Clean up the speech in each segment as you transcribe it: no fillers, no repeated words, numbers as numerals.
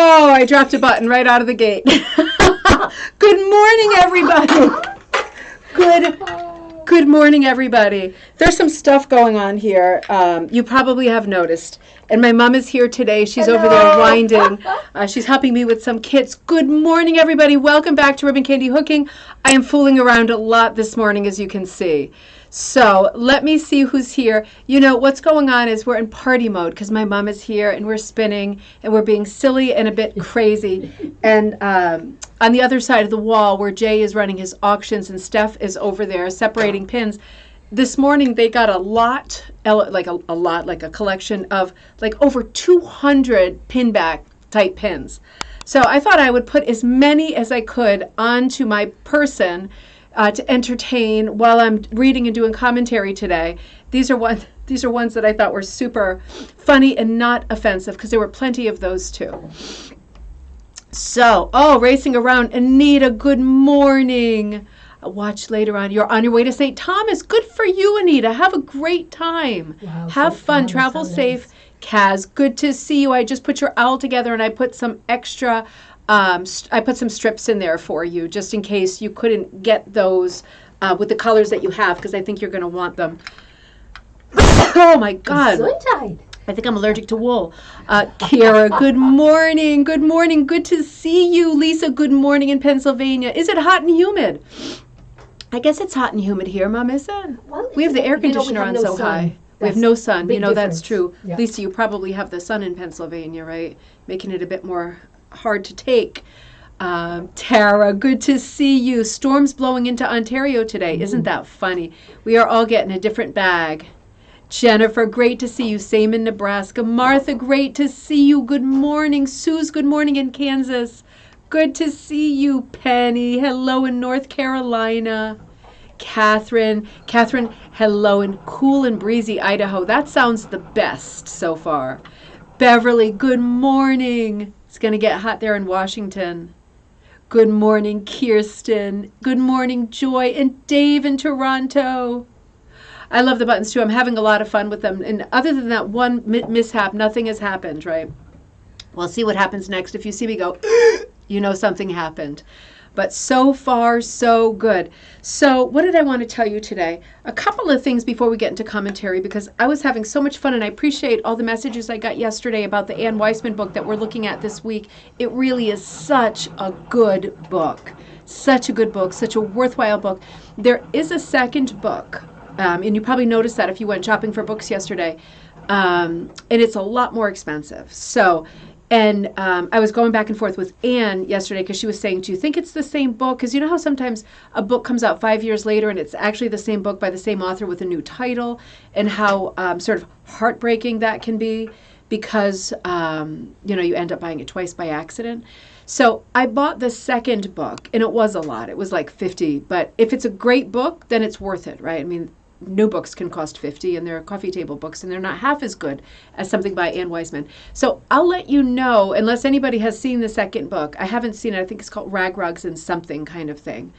Oh, I dropped a button right out of the gate. Good morning, everybody. Good morning, everybody. There's some stuff going on here. You probably have noticed. And my mom is here today. She's over there winding. She's helping me with some kits. Good morning, everybody. Welcome back to Ribbon Candy Hooking. I am fooling around a lot this morning, as you can see. So let me see who's here. You know, what's going on is we're in party mode because my mom is here and we're spinning and we're being silly and a bit crazy. And on the other side of the wall where Jay is running his auctions and Steph is over there separating pins, this morning they got a lot, like a collection of like over 200 pinback type pins. So I thought I would put as many as I could onto my person to entertain while I'm reading and doing commentary today. These are ones that I thought were super funny and not offensive because there were plenty of those too. So, racing around, Anita, good morning. Watch later on. You're on your way to St. Thomas. Good for you, Anita. Have a great time. Wow, have fun. Travel safe. Nice. Kaz, good to see you. I just put your owl together and I put some extra I put some strips in there for you just in case you couldn't get those with the colors that you have because I think you're going to want them. Oh my God. I think I'm allergic to wool. Kira, good morning. Good morning. Good to see you. Lisa, good morning in Pennsylvania. Is it hot and humid? I guess it's hot and humid here, Mom, is it? Well, we have the air conditioner on so high. We have no sun. You know, that's true. Yeah. Lisa, you probably have the sun in Pennsylvania, right? Making it a bit more hard to take. Tara, good to see you. Storms blowing into Ontario today. Isn't that funny? We are all getting a different bag. Jennifer, great to see you. Same in Nebraska. Martha, great to see you. Good morning. Suze, good morning in Kansas. Good to see you. Penny, hello in North Carolina. Catherine, hello in cool and breezy Idaho. That sounds the best so far. Beverly, good morning. It's going to get hot there in Washington. Good morning, Kirsten. Good morning, Joy. And Dave in Toronto. I love the buttons, too. I'm having a lot of fun with them. And other than that one mishap, nothing has happened, right? We'll see what happens next. If you see me go, you know something happened. But so far, so good. So what did I want to tell you today? A couple of things before we get into commentary, because I was having so much fun, and I appreciate all the messages I got yesterday about the Anne Wiseman book that we're looking at this week. It really is such a good book. Such a good book, such a worthwhile book. There is a second book, and you probably noticed that if you went shopping for books yesterday, and it's a lot more expensive. So, and I was going back and forth with Anne yesterday because she was saying, do you think it's the same book? Because you know how sometimes a book comes out 5 years later and it's actually the same book by the same author with a new title, and how sort of heartbreaking that can be because, you end up buying it twice by accident. So I bought the second book, and it was a lot. It was like $50. But if it's a great book, then it's worth it, right? I mean, new books can cost $50, and they're coffee table books, and they're not half as good as something by Anne Wiseman. So I'll let you know, unless anybody has seen the second book. I haven't seen it. I think it's called Rag Rugs and something kind of thing.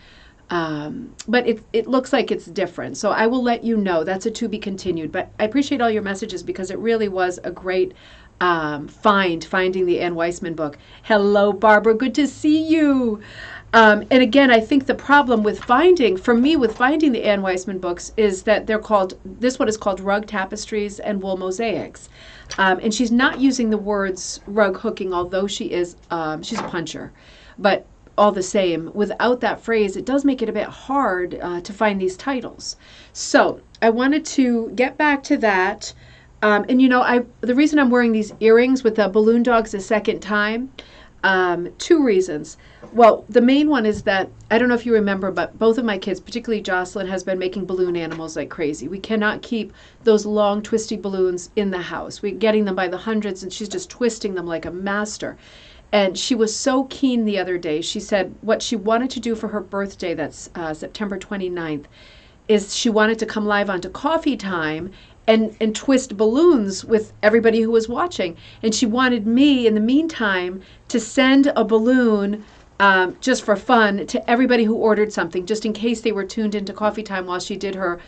But it looks like it's different. So I will let you know. That's a to be continued. But I appreciate all your messages because it really was a great finding the Anne Wiseman book. Hello, Barbara. Good to see you. And again, I think the problem with finding the Anne Wiseman books is that this one is called Rug Tapestries and Wool Mosaics. And she's not using the words rug hooking, although she's a puncher. But all the same, without that phrase, it does make it a bit hard to find these titles. So I wanted to get back to that. And the reason I'm wearing these earrings with the balloon dogs a second time, two reasons. Well, the main one is that, I don't know if you remember, but both of my kids, particularly Jocelyn, has been making balloon animals like crazy. We cannot keep those long, twisty balloons in the house. We're getting them by the hundreds, and she's just twisting them like a master. And she was so keen the other day. She said what she wanted to do for her birthday, that's September 29th, is she wanted to come live onto Coffee Time and twist balloons with everybody who was watching. And she wanted me, in the meantime, to send a balloon just for fun to everybody who ordered something, just in case they were tuned into Coffee Time while she did her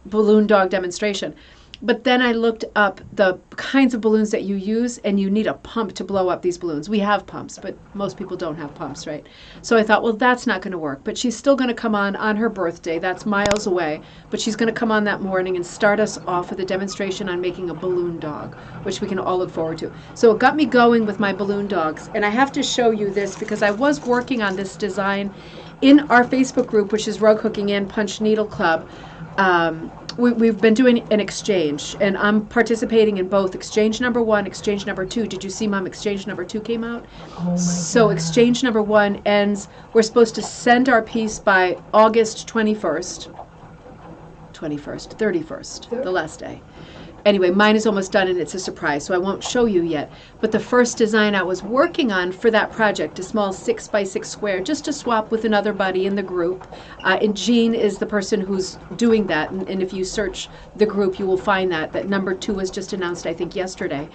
balloon dog demonstration. But then I looked up the kinds of balloons that you use, and you need a pump to blow up these balloons. We have pumps, but most people don't have pumps, right? So I thought, well, that's not going to work. But she's still going to come on her birthday. That's miles away. But she's going to come on that morning and start us off with a demonstration on making a balloon dog, which we can all look forward to. So it got me going with my balloon dogs. And I have to show you this because I was working on this design in our Facebook group, which is Rug Hooking and Punch Needle Club. We've been doing an exchange, and I'm participating in both exchange number 1, exchange number 2. Did you see, Mom, exchange number 2 came out? Oh my So God. exchange number 1 ends, we're supposed to send our piece by August 21st, 31st, the last day. Anyway, mine is almost done and it's a surprise, so I won't show you yet. But the first design I was working on for that project, a small 6x6 square, just to swap with another buddy in the group. And Jean is the person who's doing that. And if you search the group, you will find that number 2 was just announced, I think, yesterday.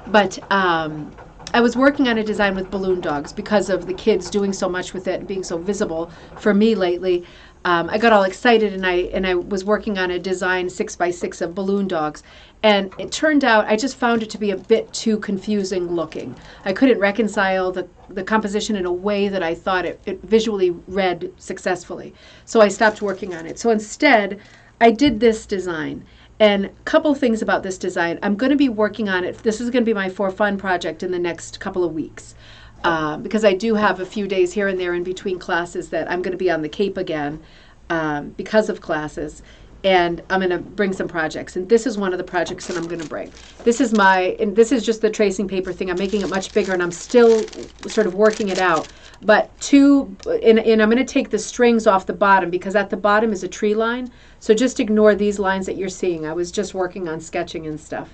But I was working on a design with balloon dogs because of the kids doing so much with it and being so visible for me lately. I got all excited and I was working on a design 6x6 of balloon dogs, and it turned out I just found it to be a bit too confusing looking. I couldn't reconcile the composition in a way that I thought it visually read successfully, so I stopped working on it. So instead, I did this design. And a couple things about this design. I'm going to be working on it. This is going to be my for fun project in the next couple of weeks. Because I do have a few days here and there in between classes that I'm going to be on the Cape again because of classes. And I'm going to bring some projects. And this is one of the projects that I'm going to bring. This is and this is just the tracing paper thing. I'm making it much bigger, and I'm still sort of working it out. But and I'm going to take the strings off the bottom because at the bottom is a tree line. So just ignore these lines that you're seeing. I was just working on sketching and stuff.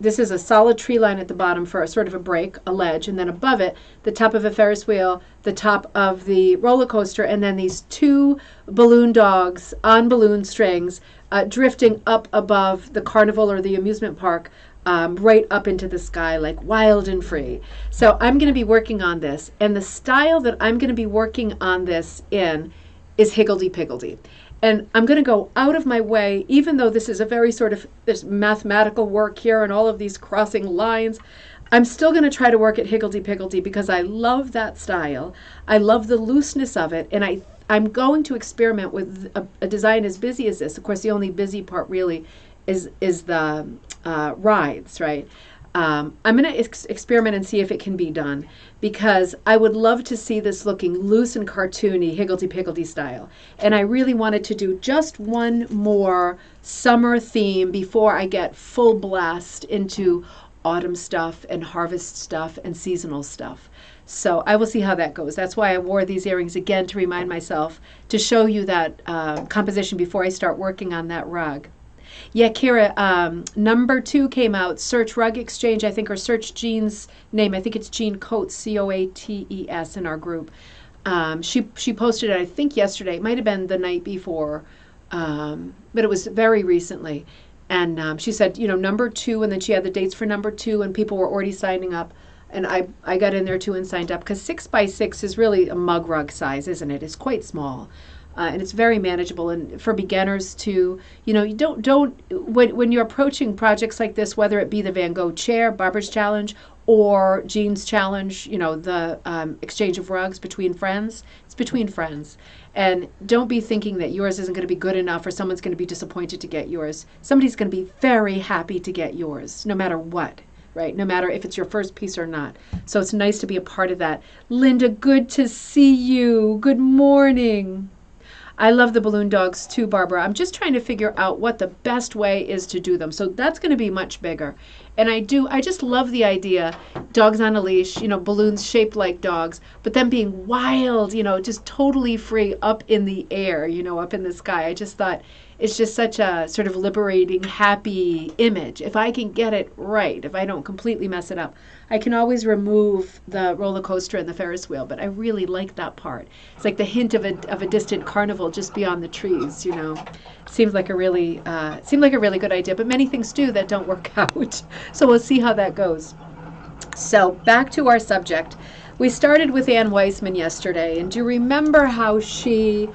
This is a solid tree line at the bottom for a sort of a break, a ledge, and then above it, the top of a Ferris wheel, the top of the roller coaster, and then these 2 balloon dogs on balloon strings drifting up above the carnival or the amusement park, right up into the sky, like wild and free. So I'm going to be working on this, and the style that I'm going to be working on this in is higgledy-piggledy. And I'm going to go out of my way, even though this is a very there's mathematical work here and all of these crossing lines. I'm still going to try to work at higgledy-piggledy because I love that style. I love the looseness of it, and I'm going to experiment with a design as busy as this. Of course, the only busy part really is the rides, right? I'm going to experiment and see if it can be done, because I would love to see this looking loose and cartoony, higgledy-piggledy style. And I really wanted to do just one more summer theme before I get full blast into autumn stuff and harvest stuff and seasonal stuff. So I will see how that goes. That's why I wore these earrings again, to remind myself to show you that composition before I start working on that rug. Yeah, Kira, number 2 came out, Search Rug Exchange, I think, or search Jean's name. I think it's Jean Coates, Coates, in our group. She posted it, I think, yesterday. It might have been the night before, but it was very recently. And she said, number 2, and then she had the dates for number 2, and people were already signing up. And I got in there, too, and signed up, because 6x6 is really a mug rug size, isn't it? It's quite small. And it's very manageable, and for beginners too. You don't when you're approaching projects like this, whether it be the Van Gogh chair, Barbara's challenge, or Jean's challenge, the exchange of rugs between friends. It's between friends, and don't be thinking that yours isn't going to be good enough, or someone's going to be disappointed to get yours. Somebody's going to be very happy to get yours, no matter what. Right, no matter if it's your first piece or not. So it's nice to be a part of that. Linda, good to see you. Good morning. I love the balloon dogs too, Barbara. I'm just trying to figure out what the best way is to do them. So that's going to be much bigger. And I just love the idea, dogs on a leash, balloons shaped like dogs, but them being wild, just totally free up in the air, up in the sky. I just thought it's just such a sort of liberating, happy image. If I can get it right, if I don't completely mess it up, I can always remove the roller coaster and the Ferris wheel, but I really like that part. It's like the hint of a distant carnival just beyond the trees, Seemed like a really good idea, but many things do that don't work out. So we'll see how that goes. So back to our subject. We started with Anne Wiseman yesterday, and do you remember how she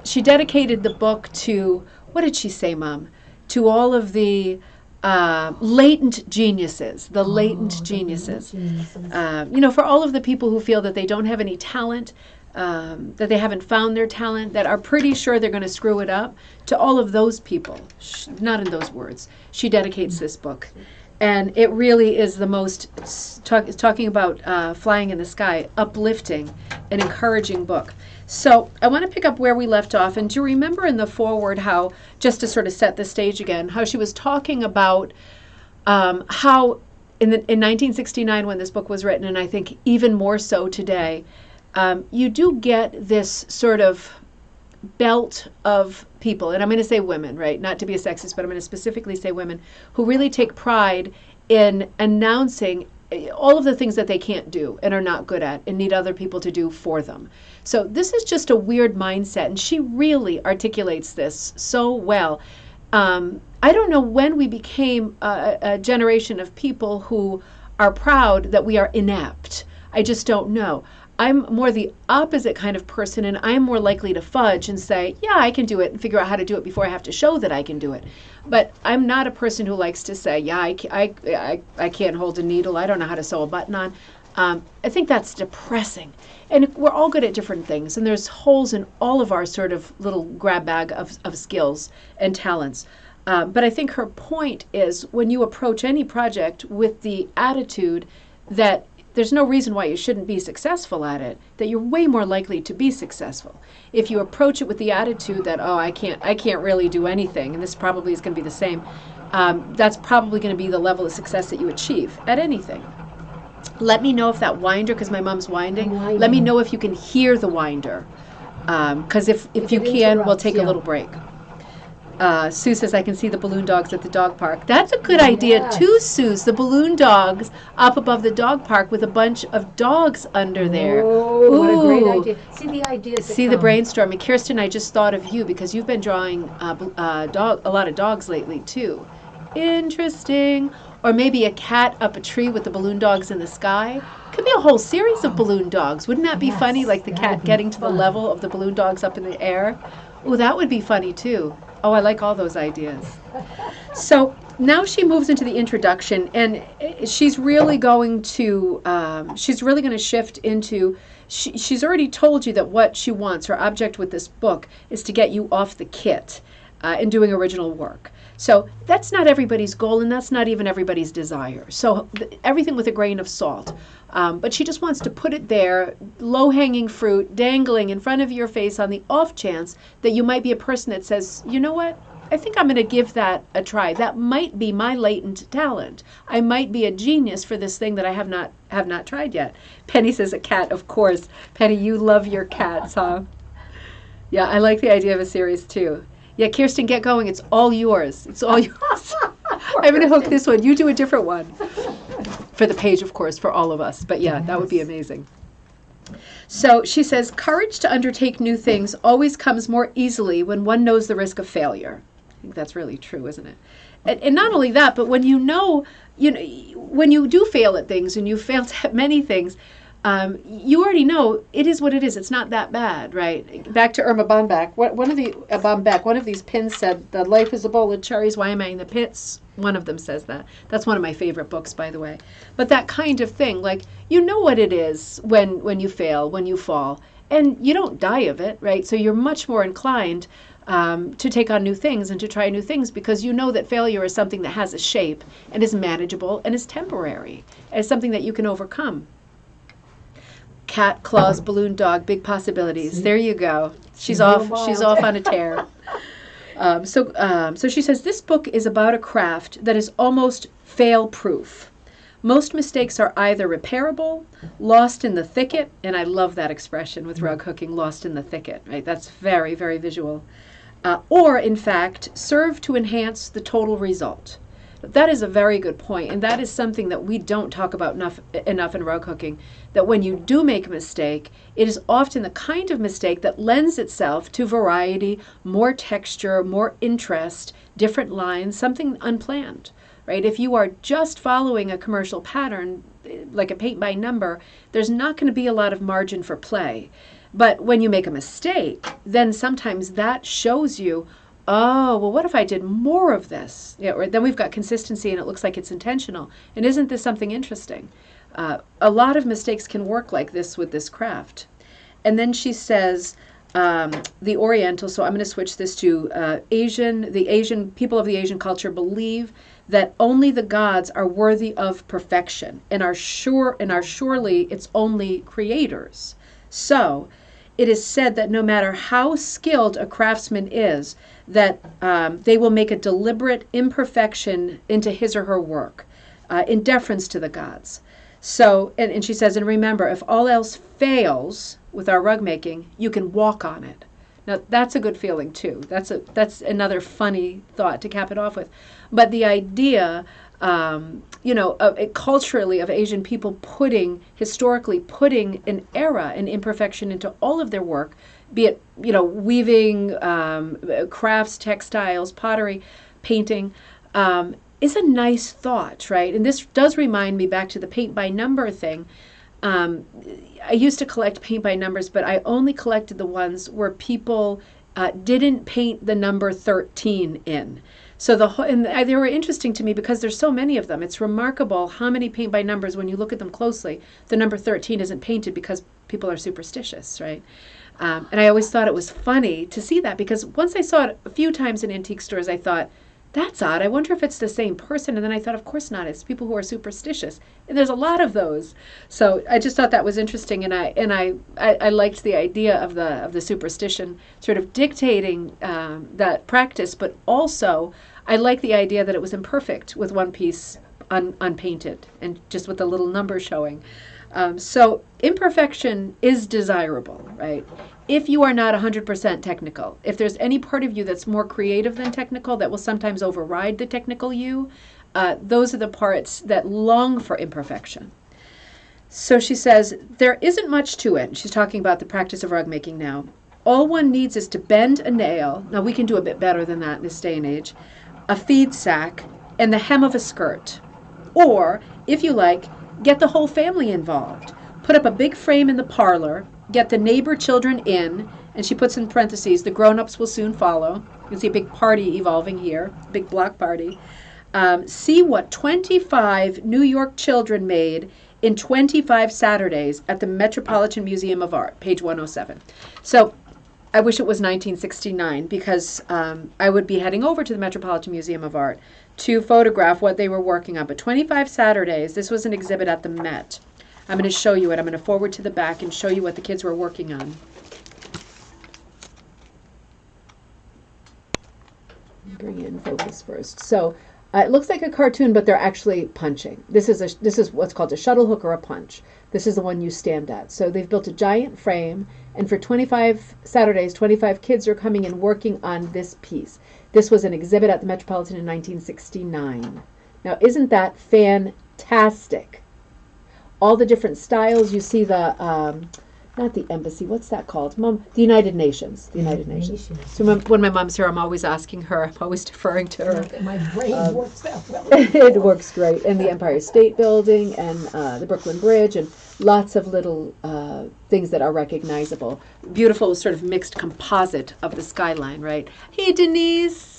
dedicated the book to, what did she say, Mom? to all of the latent geniuses, the latent geniuses. For all of the people who feel that they don't have any talent, that they haven't found their talent, that are pretty sure they're going to screw it up, to all of those people, not in those words, she dedicates this book. And it really is the most, talking about flying in the sky, uplifting and encouraging book. So I want to pick up where we left off. And do you remember in the foreword how, just to sort of set the stage again, how she was talking about how in 1969 when this book was written, and I think even more so today, you do get this sort of belt of people, and I'm going to say women, right? Not to be a sexist, but I'm going to specifically say women, who really take pride in announcing all of the things that they can't do and are not good at and need other people to do for them. So this is just a weird mindset, and she really articulates this so well. I don't know when we became a generation of people who are proud that we are inept. I just don't know. I'm more the opposite kind of person, and I'm more likely to fudge and say, yeah, I can do it, and figure out how to do it before I have to show that I can do it. But I'm not a person who likes to say, yeah, I can't hold a needle, I don't know how to sew a button on. I think that's depressing. And we're all good at different things, and there's holes in all of our sort of little grab bag of skills and talents. But I think her point is, when you approach any project with the attitude that there's no reason why you shouldn't be successful at it, that you're way more likely to be successful. If you approach it with the attitude that, oh, I can't really do anything, and this probably is going to be the same, that's probably going to be the level of success that you achieve at anything. Let me know if that winder, because my mom's winding, let me know if you can hear the winder, because if you can, we'll take a little break. Sue says, I can see the balloon dogs at the dog park. That's a good idea too, Sue. The balloon dogs up above the dog park with a bunch of dogs under there. Oh, what a great idea. See the ideas. See the brainstorming. Kirsten, I just thought of you because you've been drawing a lot of dogs lately too. Interesting. Or maybe a cat up a tree with the balloon dogs in the sky. Could be a whole series of balloon dogs. Wouldn't that be funny? Like the cat getting to the level of the balloon dogs up in the air. Oh, that would be funny too. Oh, I like all those ideas. So now she moves into the introduction, and she's really going to shift into, she's already told you that what she wants, her object with this book, is to get you off the kit and doing original work. So that's not everybody's goal, and that's not even everybody's desire. So everything with a grain of salt. But she just wants to put it there, low-hanging fruit, dangling in front of your face on the off chance that you might be a person that says, you know what, I think I'm going to give that a try. That might be my latent talent. I might be a genius for this thing that I have not tried yet. Penny says a cat, of course. Penny, you love your cats, huh? Yeah, I like the idea of a series too. Yeah, Kirsten, get going. It's all yours. It's all yours. I'm going to hook this one. You do a different one. For the page, of course, for all of us. But yeah, that would be amazing. So she says, courage to undertake new things always comes more easily when one knows the risk of failure. I think that's really true, isn't it? And not only that, but when you know, when you do fail at things, and you failed at many things, you already know it is what it is. It's not that bad, right? Back to Irma Bombeck. One of these pins said, "The life is a bowl of cherries. Why am I in the pits?" One of them says that. That's one of my favorite books, by the way. But that kind of thing, like, you know what it is when you fail, when you fall, and you don't die of it, right? So you're much more inclined to take on new things and to try new things, because you know that failure is something that has a shape and is manageable and is temporary, and is something that you can overcome. Cat, claws, balloon dog, big possibilities. There you go. She's off on a tear. So she says, this book is about a craft that is almost fail-proof. Most mistakes are either repairable, lost in the thicket, and I love that expression with rug hooking, lost in the thicket, right? That's very, very visual. Or, in fact, serve to enhance the total result. That is a very good point, and that is something that we don't talk about enough in rug hooking, that when you do make a mistake, it is often the kind of mistake that lends itself to variety, more texture, more interest, different lines, something unplanned, right? If you are just following a commercial pattern, like a paint by number, there's not going to be a lot of margin for play. But when you make a mistake, then sometimes that shows you, oh, well, what if I did more of this? Yeah, or then we've got consistency and it looks like it's intentional. And isn't this something interesting? A lot of mistakes can work like this with this craft. And then she says, the Oriental, so I'm going to switch this to the Asian people of the Asian culture believe that only the gods are worthy of perfection and are surely it's only creators. So it is said that no matter how skilled a craftsman is, that they will make a deliberate imperfection into his or her work in deference to the gods. So, and she says, and remember, if all else fails with our rug making, you can walk on it. Now, that's a good feeling, too. That's another funny thought to cap it off with. But the idea, culturally of Asian people historically putting an era and imperfection into all of their work, be it, weaving, crafts, textiles, pottery, painting, is a nice thought, right? And this does remind me back to the paint by number thing. I used to collect paint by numbers, but I only collected the ones where people didn't paint the number 13 in. So they were interesting to me because there's so many of them. It's remarkable how many paint by numbers, when you look at them closely, the number 13 isn't painted because people are superstitious, right? And I always thought it was funny to see that because once I saw it a few times in antique stores, I thought, that's odd. I wonder if it's the same person. And then I thought, of course not. It's people who are superstitious. And there's a lot of those. So I just thought that was interesting. And I liked the idea of the superstition sort of dictating that practice. But also, I like the idea that it was imperfect with one piece unpainted and just with a little number showing. So imperfection is desirable, right? If you are not 100% technical, if there's any part of you that's more creative than technical that will sometimes override the technical you, those are the parts that long for imperfection. So she says, there isn't much to it. She's talking about the practice of rug making now. All one needs is to bend a nail. Now we can do a bit better than that in this day and age. A feed sack and the hem of a skirt. Or, if you like, get the whole family involved. Put up a big frame in the parlor, get the neighbor children in, and she puts in parentheses, the grown-ups will soon follow. You can see a big party evolving here, big block party. See what 25 New York children made in 25 Saturdays at the Metropolitan Museum of Art, page 107. So I wish it was 1969 because I would be heading over to the Metropolitan Museum of Art to photograph what they were working on. But 25 Saturdays, this was an exhibit at the Met. I'm going to show you it. I'm going to forward to the back and show you what the kids were working on. Bring in focus first. So it looks like a cartoon, but they're actually punching. This is what's called a shuttle hook or a punch. This is the one you stand at. So they've built a giant frame, and for 25 Saturdays, 25 kids are coming and working on this piece. This was an exhibit at the Metropolitan in 1969. Now, isn't that fantastic? All the different styles. You see the, not the embassy, what's that called? Mom, the United Nations. The United Nations. So when my mom's here, I'm always asking her, I'm always deferring to her. My brain works that well. It works great. And the Empire State Building and the Brooklyn Bridge and lots of little things that are recognizable. Beautiful sort of mixed composite of the skyline, right? Hey, Denise.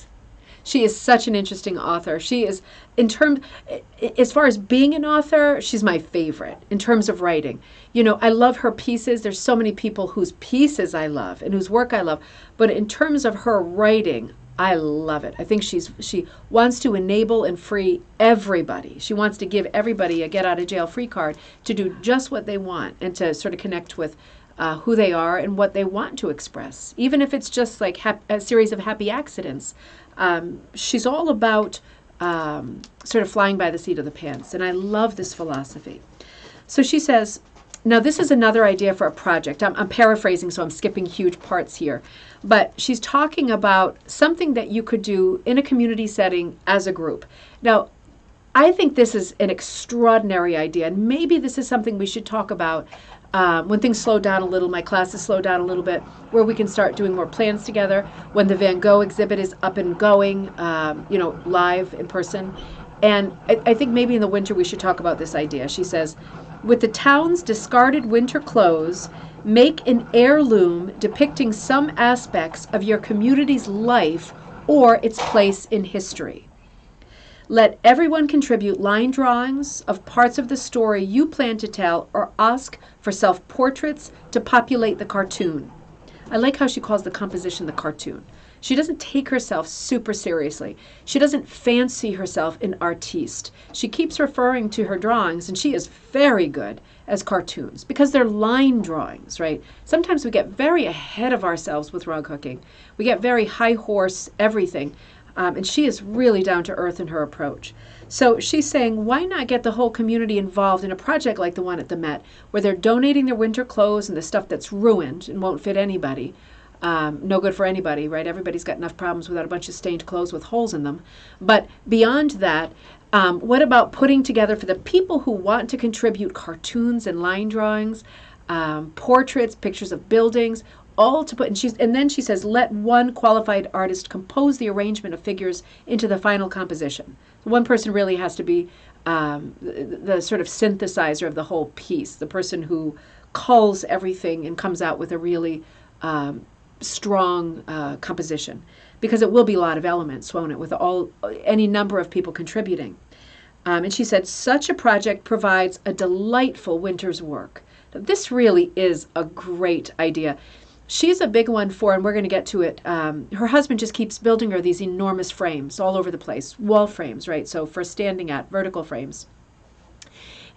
She is such an interesting author. She is, as far as being an author, she's my favorite in terms of writing. I love her pieces. There's so many people whose pieces I love and whose work I love. But in terms of her writing, I love it. I think she wants to enable and free everybody. She wants to give everybody a get out of jail free card to do just what they want and to sort of connect with who they are and what they want to express, even if it's just like a series of happy accidents. She's all about sort of flying by the seat of the pants, and I love this philosophy. So she says, now this is another idea for a project. I'm paraphrasing, so I'm skipping huge parts here. But she's talking about something that you could do in a community setting as a group. Now, I think this is an extraordinary idea, and maybe this is something we should talk about when things slow down a little, my classes slow down a little bit, where we can start doing more plans together, when the Van Gogh exhibit is up and going, live in person. And I think maybe in the winter we should talk about this idea. She says, with the town's discarded winter clothes, make an heirloom depicting some aspects of your community's life or its place in history. Let everyone contribute line drawings of parts of the story you plan to tell or ask for self-portraits to populate the cartoon. I like how she calls the composition the cartoon. She doesn't take herself super seriously. She doesn't fancy herself an artiste. She keeps referring to her drawings, and she is very good, as cartoons because they're line drawings, right? Sometimes we get very ahead of ourselves with rug hooking. We get very high horse everything. And she is really down to earth in her approach. So she's saying, why not get the whole community involved in a project like the one at the Met, where they're donating their winter clothes and the stuff that's ruined and won't fit anybody. No good for anybody, right? Everybody's got enough problems without a bunch of stained clothes with holes in them. But beyond that, what about putting together for the people who want to contribute cartoons and line drawings, portraits, pictures of buildings, all to put, and then she says, let one qualified artist compose the arrangement of figures into the final composition. One person really has to be the sort of synthesizer of the whole piece, the person who culls everything and comes out with a really strong composition, because it will be a lot of elements, won't it, with any number of people contributing. And she said, such a project provides a delightful winter's work. Now, this really is a great idea. She's a big one for, and we're going to get to it, her husband just keeps building her these enormous frames all over the place, wall frames, right? So for standing at, vertical frames.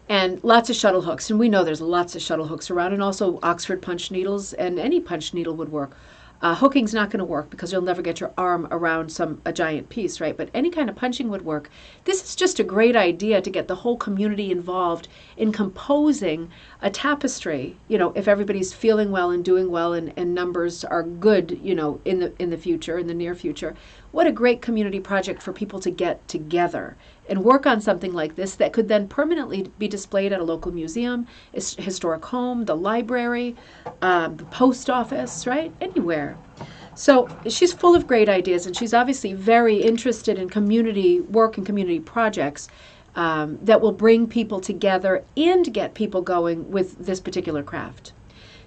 And lots of shuttle hooks, and we know there's lots of shuttle hooks around, and also Oxford punch needles, and any punch needle would work. Hooking's not going to work because you'll never get your arm around a giant piece, right? But any kind of punching would work. This is just a great idea to get the whole community involved in composing a tapestry, if everybody's feeling well and doing well and numbers are good, in the future, in the near future. What a great community project for people to get together and work on something like this that could then permanently be displayed at a local museum, historic home, the library, the post office, right? Anywhere. So she's full of great ideas, and she's obviously very interested in community work and community projects that will bring people together and get people going with this particular craft.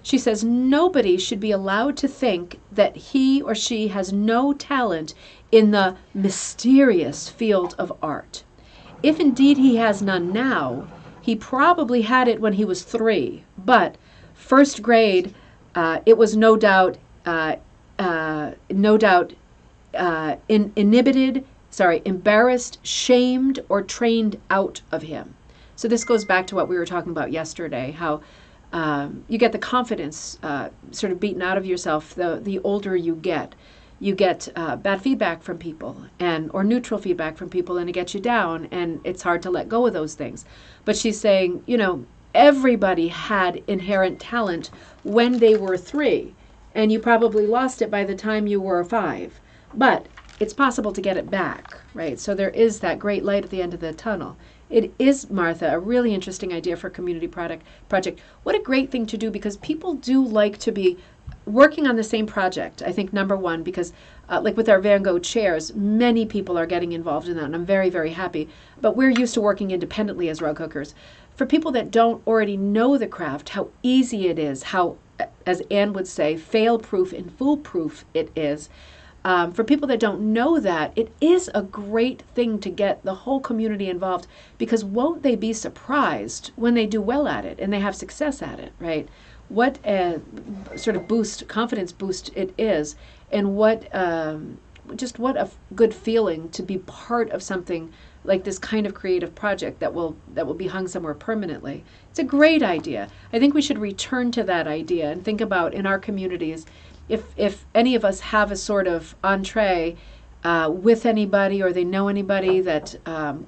She says nobody should be allowed to think that he or she has no talent in the mysterious field of art. If indeed he has none now, he probably had it when he was 3, but first grade, it was no doubt embarrassed, shamed, or trained out of him. So this goes back to what we were talking about yesterday, how you get the confidence sort of beaten out of yourself the older you get. You get bad feedback from people or neutral feedback from people, and it gets you down, and it's hard to let go of those things. But she's saying, everybody had inherent talent when they were 3, and you probably lost it by the time you were 5. But it's possible to get it back, right? So there is that great light at the end of the tunnel. It is, Martha, a really interesting idea for a community project. What a great thing to do, because people do like to be working on the same project. I think, number one, because like with our Van Gogh chairs, many people are getting involved in that, and I'm very, very happy. But we're used to working independently as rug hookers. For people that don't already know the craft, how easy it is, how, as Anne would say, fail-proof and foolproof it is. For people that don't know that, it is a great thing to get the whole community involved, because won't they be surprised when they do well at it and they have success at it, right? What a sort of confidence boost it is, and what a good feeling to be part of something like this kind of creative project that will be hung somewhere permanently. It's a great idea. I think we should return to that idea and think about in our communities, if any of us have a sort of entree with anybody, or they know anybody that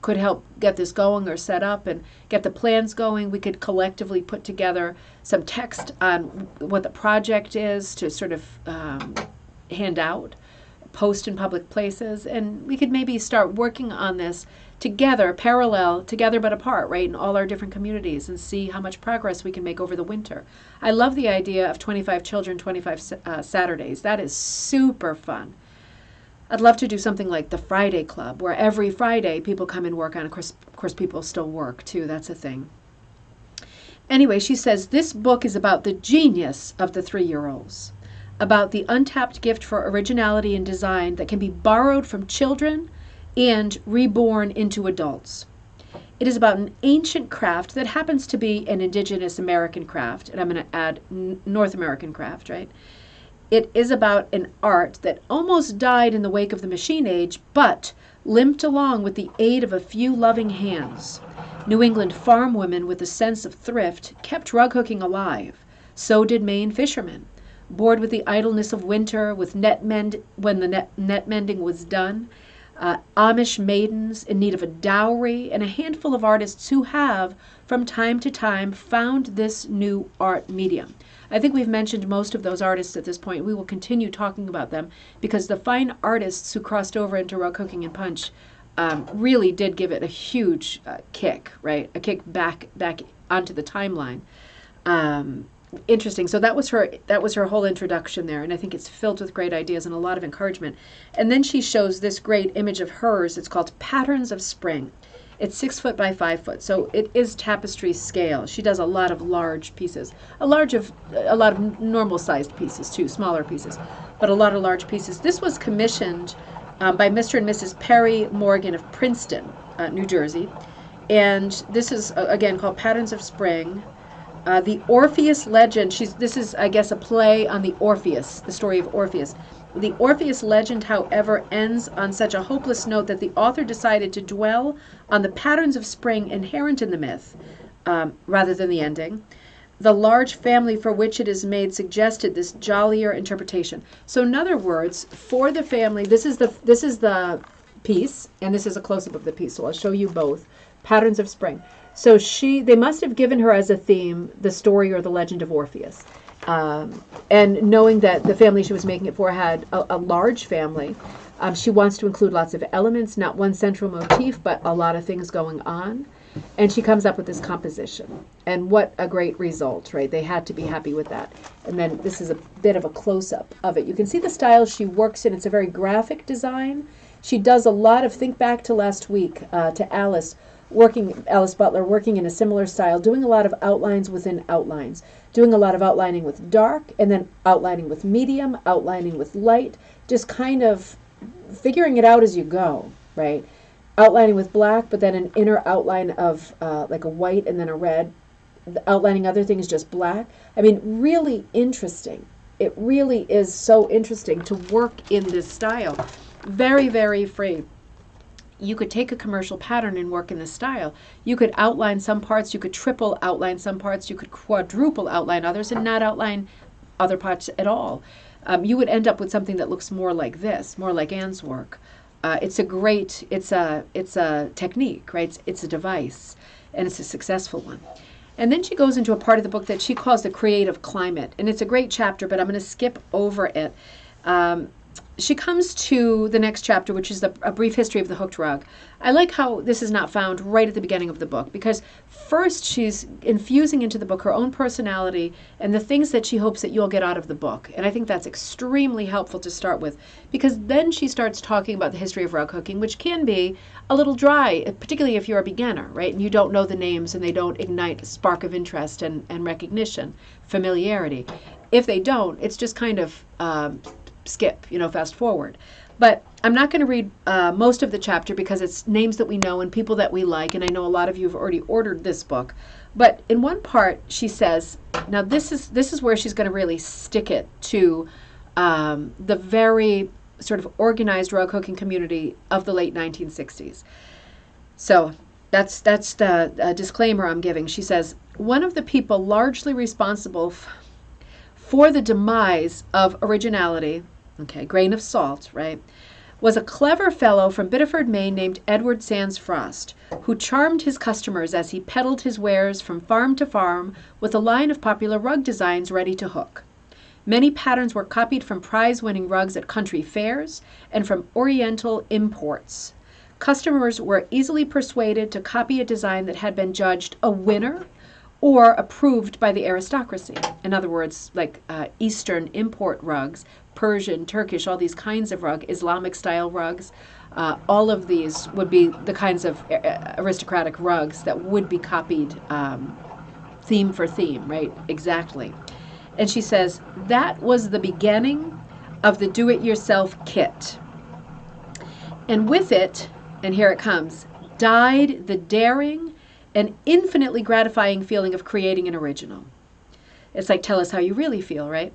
could help get this going or set up and get the plans going, we could collectively put together some text on what the project is to sort of hand out, post in public places, and we could maybe start working on this together, parallel, together but apart, right, in all our different communities, and see how much progress we can make over the winter. I love the idea of 25 children, 25 Saturdays. That is super fun. I'd love to do something like the Friday Club, where every Friday people come and work on. Of course, people still work too. That's a thing. Anyway, she says this book is about the genius of the 3-year-olds. about the untapped gift for originality and design that can be borrowed from children and reborn into adults. It is about an ancient craft that happens to be an indigenous American craft, and I'm going to add North American craft, right? It is about an art that almost died in the wake of the machine age, but limped along with the aid of a few loving hands. New England farm women with a sense of thrift kept rug hooking alive. So did Maine fishermen. Bored with the idleness of winter, with when the net mending was done, Amish maidens in need of a dowry, and a handful of artists who have, from time to time, found this new art medium. I think we've mentioned most of those artists at this point. We will continue talking about them because the fine artists who crossed over into rug hooking and punch really did give it a huge kick, right? A kick back onto the timeline. Interesting. So that was her whole introduction there, and I think it's filled with great ideas and a lot of encouragement. And then she shows this great image of hers. It's called Patterns of Spring. It's 6 foot by 5 foot, so it is tapestry scale. She does a lot of large pieces, a lot of normal sized pieces too, smaller pieces, but a lot of large pieces. This was commissioned by Mr. and Mrs. Perry Morgan of Princeton, New Jersey, and this is again called Patterns of Spring. The Orpheus legend, this is, I guess, a play on the Orpheus, the story of Orpheus. The Orpheus legend, however, ends on such a hopeless note that the author decided to dwell on the patterns of spring inherent in the myth, rather than the ending. The large family for which it is made suggested this jollier interpretation. So in other words, for the family, this is the piece, and this is a close-up of the piece, so I'll show you both. Patterns of Spring. So they must have given her as a theme the story or the legend of Orpheus. And knowing that the family she was making it for had a large family, she wants to include lots of elements, not one central motif, but a lot of things going on. And she comes up with this composition. And what a great result, right? They had to be happy with that. And then this is a bit of a close-up of it. You can see the style she works in. It's a very graphic design. She does a lot of, think back to last week, to Alice Butler, working in a similar style, doing a lot of outlines within outlines, doing a lot of outlining with dark, and then outlining with medium, outlining with light, just kind of figuring it out as you go, right? Outlining with black, but then an inner outline of like a white and then a red, outlining other things just black. I mean, really interesting. It really is so interesting to work in this style. Very, very free. You could take a commercial pattern and work in this style. You could outline some parts, you could triple outline some parts, you could quadruple outline others and not outline other parts at all. You would end up with something that looks more like this, more like Anne's work. It's a technique, right? It's a device, and it's a successful one. And then she goes into a part of the book that she calls the creative climate, and it's a great chapter, but I'm going to skip over it. She comes to the next chapter, which is a brief history of the hooked rug. I like how this is not found right at the beginning of the book, because first she's infusing into the book her own personality and the things that she hopes that you'll get out of the book. And I think that's extremely helpful to start with, because then she starts talking about the history of rug hooking, which can be a little dry, particularly if you're a beginner, right? And you don't know the names and they don't ignite a spark of interest and recognition, familiarity. If they don't, it's just kind of skip, fast forward. But I'm not going to read most of the chapter because it's names that we know and people that we like, and I know a lot of you have already ordered this book. But in one part, she says, now this is where she's going to really stick it to the very sort of organized rug hooking community of the late 1960s. So that's the disclaimer I'm giving. She says, one of the people largely responsible for the demise of originality, okay, grain of salt, right, was a clever fellow from Biddeford, Maine named Edward Sands Frost, who charmed his customers as he peddled his wares from farm to farm with a line of popular rug designs ready to hook. Many patterns were copied from prize-winning rugs at country fairs and from Oriental imports. Customers were easily persuaded to copy a design that had been judged a winner or approved by the aristocracy. In other words, like Eastern import rugs, Persian, Turkish, all these kinds of rug, Islamic style rugs, all of these would be the kinds of aristocratic rugs that would be copied theme for theme, right? Exactly. And she says, that was the beginning of the do-it-yourself kit. And with it, and here it comes, died the daring and infinitely gratifying feeling of creating an original. It's like, tell us how you really feel, right?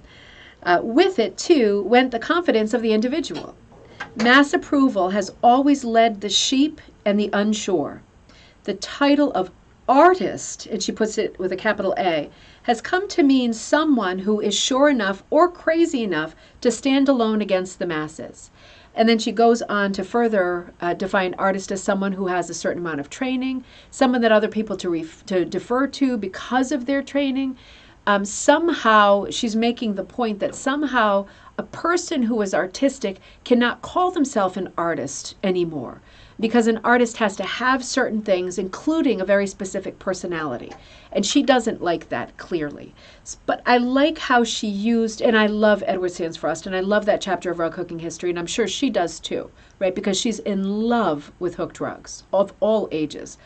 With it, too, went the confidence of the individual. Mass approval has always led the sheep and the unsure. The title of artist, and she puts it with a capital A, has come to mean someone who is sure enough or crazy enough to stand alone against the masses. And then she goes on to further define artist as someone who has a certain amount of training, someone that other people to defer to because of their training. Somehow she's making the point that somehow a person who is artistic cannot call themselves an artist anymore, because an artist has to have certain things, including a very specific personality. And she doesn't like that, clearly. But I like how she used, and I love Edward Sands Frost, and I love that chapter of rug hooking history, and I'm sure she does too, right? Because she's in love with hooked rugs of all ages.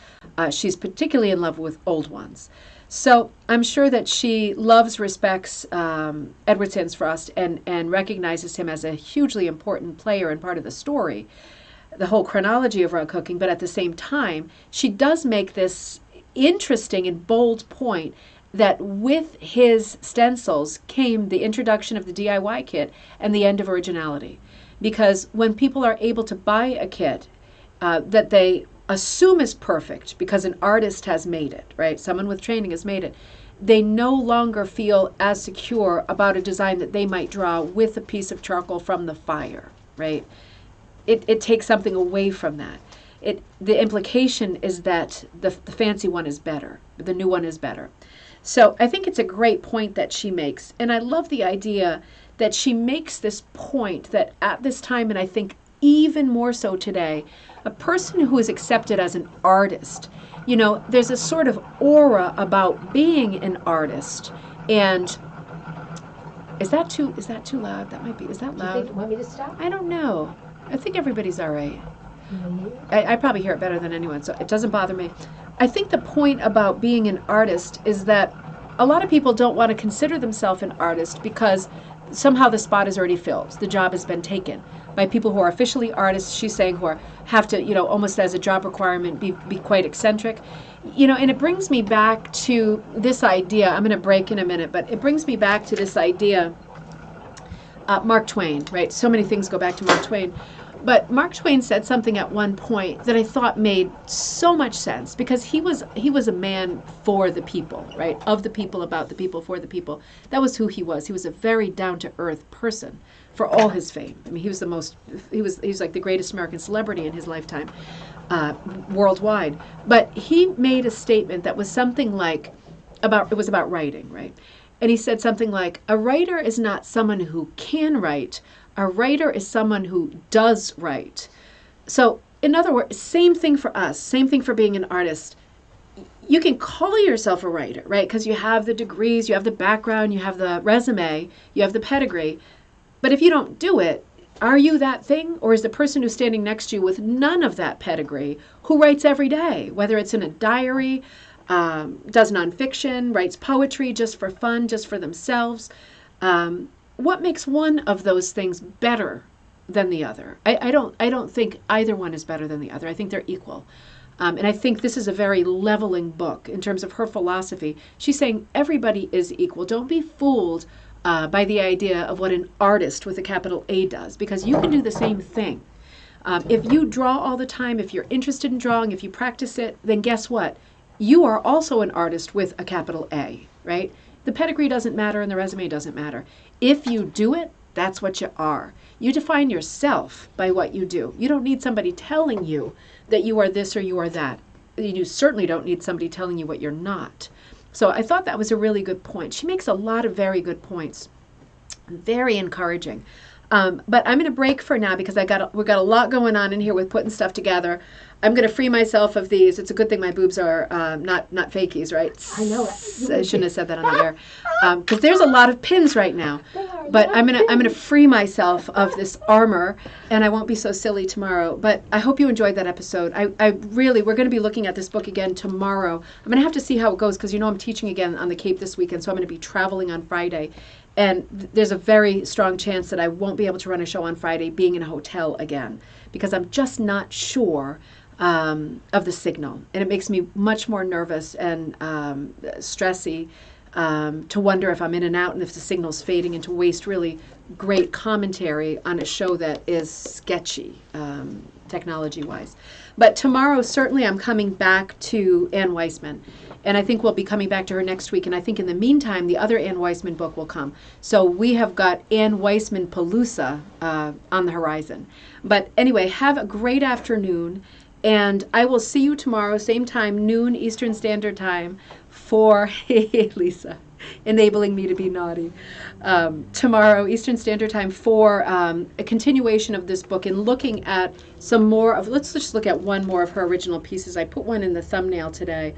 She's particularly in love with old ones. So I'm sure that she loves, respects Edward Sands Frost and recognizes him as a hugely important player and part of the story, the whole chronology of rug hooking. But at the same time, she does make this interesting and bold point that with his stencils came the introduction of the DIY kit and the end of originality. Because when people are able to buy a kit that they assume is perfect because an artist has made it, right? Someone with training has made it. They no longer feel as secure about a design that they might draw with a piece of charcoal from the fire, right? It takes something away from that. The implication is that the fancy one is better, the new one is better. So I think it's a great point that she makes. And I love the idea that she makes this point that at this time, and I think even more so today, a person who is accepted as an artist, you know, there's a sort of aura about being an artist. And is that too loud? That might be. Is that loud? You want me to stop? I don't know. I think everybody's all right. I probably hear it better than anyone, so it doesn't bother me. I think the point about being an artist is that a lot of people don't want to consider themselves an artist because somehow the spot is already filled. The job has been taken by people who are officially artists, she's saying, who have to, you know, almost as a job requirement, be quite eccentric. You know, and it brings me back to this idea. I'm going to break in a minute, but it brings me back to this idea. Mark Twain, right? So many things go back to Mark Twain. But Mark Twain said something at one point that I thought made so much sense, because he was a man for the people, right? Of the people, about the people, for the people. That was who he was. He was a very down-to-earth person for all his fame. I mean, he was like the greatest American celebrity in his lifetime, worldwide. But he made a statement that was something like, it was about writing, right? And he said something like, a writer is not someone who can write. A writer is someone who does write. So, in other words, same thing for us, same thing for being an artist. You can call yourself a writer, right? Because you have the degrees, you have the background, you have the resume, you have the pedigree. But if you don't do it, are you that thing? Or is the person who's standing next to you with none of that pedigree, who writes every day, whether it's in a diary, does nonfiction, writes poetry just for fun, just for themselves? What makes one of those things better than the other? I don't think either one is better than the other. I think they're equal. And I think this is a very leveling book in terms of her philosophy. She's saying everybody is equal. Don't be fooled by the idea of what an artist with a capital A does, because you can do the same thing. If you draw all the time, if you're interested in drawing, if you practice it, then guess what? You are also an artist with a capital A, right? The pedigree doesn't matter and the resume doesn't matter. If you do it, that's what you are. You define yourself by what you do. You don't need somebody telling you that you are this or you are that. You certainly don't need somebody telling you what you're not. So I thought that was a really good point. She makes a lot of very good points. Very encouraging. But I'm going to break for now because we've got a lot going on in here with putting stuff together. I'm going to free myself of these. It's a good thing my boobs are not fakies, right? I know it. I shouldn't have said that on the air, because there's a lot of pins right now. But I'm gonna free myself of this armor, and I won't be so silly tomorrow. But I hope you enjoyed that episode. I really, we're going to be looking at this book again tomorrow. I'm going to have to see how it goes, because I'm teaching again on the Cape this weekend, so I'm going to be traveling on Friday. And there's a very strong chance that I won't be able to run a show on Friday, being in a hotel again, because I'm just not sure of the signal. And it makes me much more nervous and stressy to wonder if I'm in and out and if the signal's fading, and to waste really great commentary on a show that is sketchy, technology-wise. But tomorrow, certainly, I'm coming back to Anne Wiseman. And I think we'll be coming back to her next week. And I think in the meantime, the other Anne Wiseman book will come. So we have got Anne Wiseman Palooza on the horizon. But anyway, have a great afternoon. And I will see you tomorrow, same time, noon Eastern Standard Time, for, Lisa, enabling me to be naughty. Tomorrow, Eastern Standard Time, for a continuation of this book and looking at some more of, let's just look at one more of her original pieces. I put one in the thumbnail today.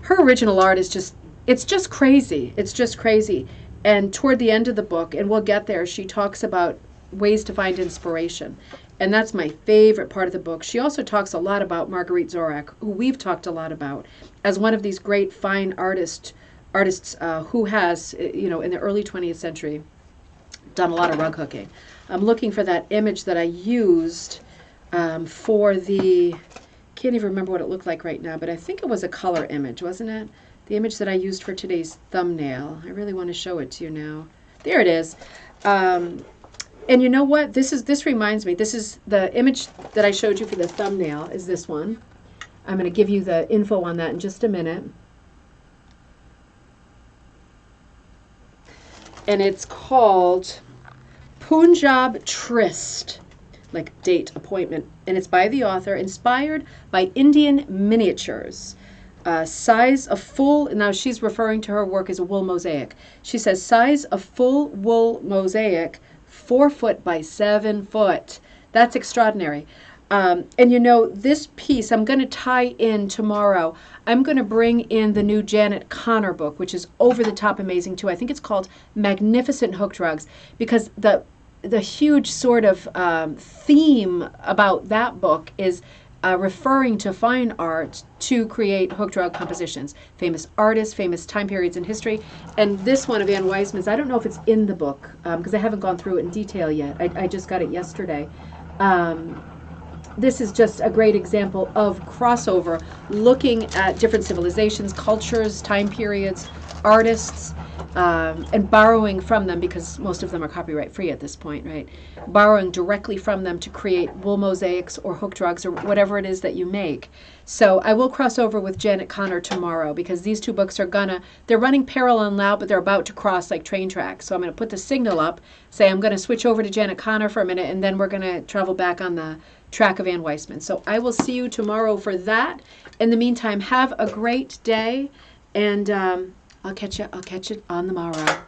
Her original art is just, it's just crazy. It's just crazy. And toward the end of the book, and we'll get there, she talks about ways to find inspiration. And that's my favorite part of the book. She also talks a lot about Marguerite Zorak, who we've talked a lot about, as one of these great fine artists who has, in the early 20th century, done a lot of rug hooking. I'm looking for that image that I used for the, can't even remember what it looked like right now, but I think it was a color image, wasn't it? The image that I used for today's thumbnail. I really want to show it to you now. There it is. And you know what? This reminds me. This is the image that I showed you for the thumbnail. Is this one? I'm going to give you the info on that in just a minute. And it's called Punjab Tryst, like date, appointment. And it's by the author, inspired by Indian miniatures. Size of full, now she's referring to her work as a wool mosaic. She says size of full wool mosaic, 4 foot by 7 foot. That's extraordinary. And this piece, I'm going to tie in tomorrow. I'm going to bring in the new Janet Connor book, which is over the top amazing too. I think it's called Magnificent Hooked Rugs, because the huge sort of theme about that book is referring to fine art to create hooked rug compositions. Famous artists, famous time periods in history. And this one of Anne Wiseman's, I don't know if it's in the book, because I haven't gone through it in detail yet. I just got it yesterday. This is just a great example of crossover, looking at different civilizations, cultures, time periods, artists, and borrowing from them, because most of them are copyright free at this point, right? Borrowing directly from them to create wool mosaics or hooked rugs or whatever it is that you make. So I will cross over with Janet Connor tomorrow, because these two books are they're running parallel now, but they're about to cross like train tracks. So I'm going to put the signal up, say I'm going to switch over to Janet Connor for a minute, and then we're going to travel back on the track of Anne Wiseman. So I will see you tomorrow for that. In the meantime, have a great day, and I'll catch you on the morrow.